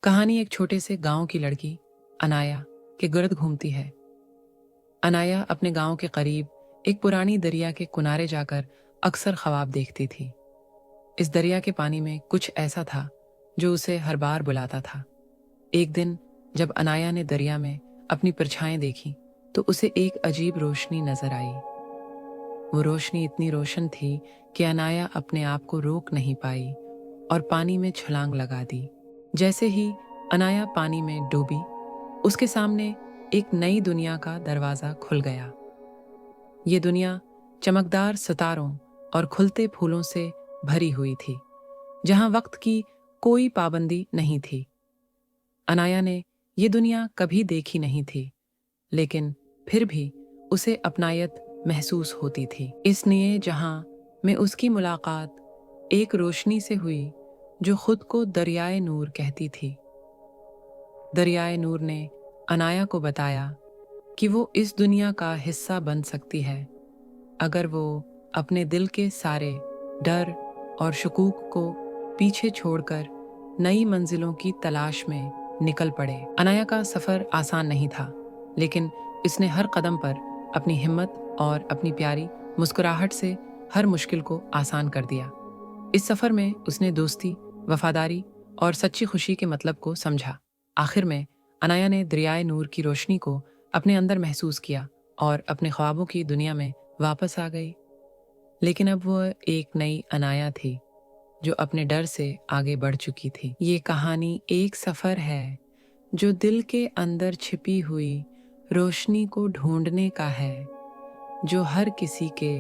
कहानी एक छोटे से गांव की लड़की अनाया के गिर्द घूमती है। अनाया अपने गांव के करीब एक पुरानी दरिया के किनारे जाकर अक्सर ख्वाब देखती थी। इस दरिया के पानी में कुछ ऐसा था जो उसे हर बार बुलाता था। एक दिन जब अनाया ने दरिया में अपनी परछाएं देखी तो उसे एक अजीब रोशनी नजर आई। वो रोशनी इतनी रोशन थी कि अनाया अपने आप को रोक नहीं पाई और पानी में छलांग लगा दी। जैसे ही अनाया पानी में डूबी, उसके सामने एक नई दुनिया का दरवाजा खुल गया। ये दुनिया चमकदार सितारों और खुलते फूलों से भरी हुई थी, जहां वक्त की कोई पाबंदी नहीं थी। अनाया ने ये दुनिया कभी देखी नहीं थी, लेकिन फिर भी उसे अपनायत महसूस होती थी। इसलिए जहां में उसकी मुलाकात एक रोशनी से हुई जो खुद को दरियाए नूर कहती थी। दरियाए नूर ने अनाया को बताया कि वो इस दुनिया का हिस्सा बन सकती है अगर वो अपने दिल के सारे डर और शकूक को पीछे छोड़कर नई मंजिलों की तलाश में निकल पड़े। अनाया का सफर आसान नहीं था, लेकिन इसने हर कदम पर अपनी हिम्मत और अपनी प्यारी मुस्कुराहट से हर मुश्किल को आसान कर दिया। इस सफर में उसने दोस्ती, वफादारी और सच्ची खुशी के मतलब को समझा। आखिर में अनाया ने दरियाए नूर की रोशनी को अपने अंदर महसूस किया और अपने ख्वाबों की दुनिया में वापस आ गई। लेकिन अब वो एक नई अनाया थी जो अपने डर से आगे बढ़ चुकी थी। ये कहानी एक सफर है जो दिल के अंदर छिपी हुई रोशनी को ढूंढने का है, जो हर किसी के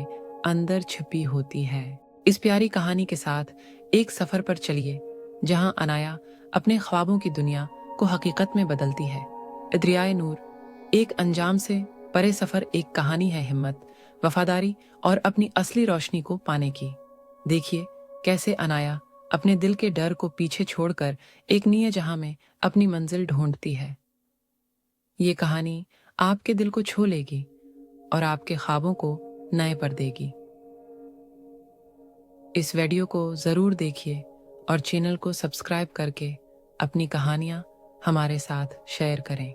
अंदर छिपी होती है। इस प्यारी कहानी के साथ एक सफर पर चलिए जहां अनाया अपने ख्वाबों की दुनिया को हकीकत में बदलती है। दरियाए नूर एक अंजाम से परे सफर एक कहानी है हिम्मत, वफादारी और अपनी असली रोशनी को पाने की। देखिए कैसे अनाया अपने दिल के डर को पीछे छोड़कर एक नए जहां में अपनी मंजिल ढूंढती है। ये कहानी आपके दिल को छू लेगी और आपके ख्वाबों को नए पर देगी। इस वीडियो को ज़रूर देखिए और चैनल को सब्सक्राइब करके अपनी कहानियाँ हमारे साथ शेयर करें।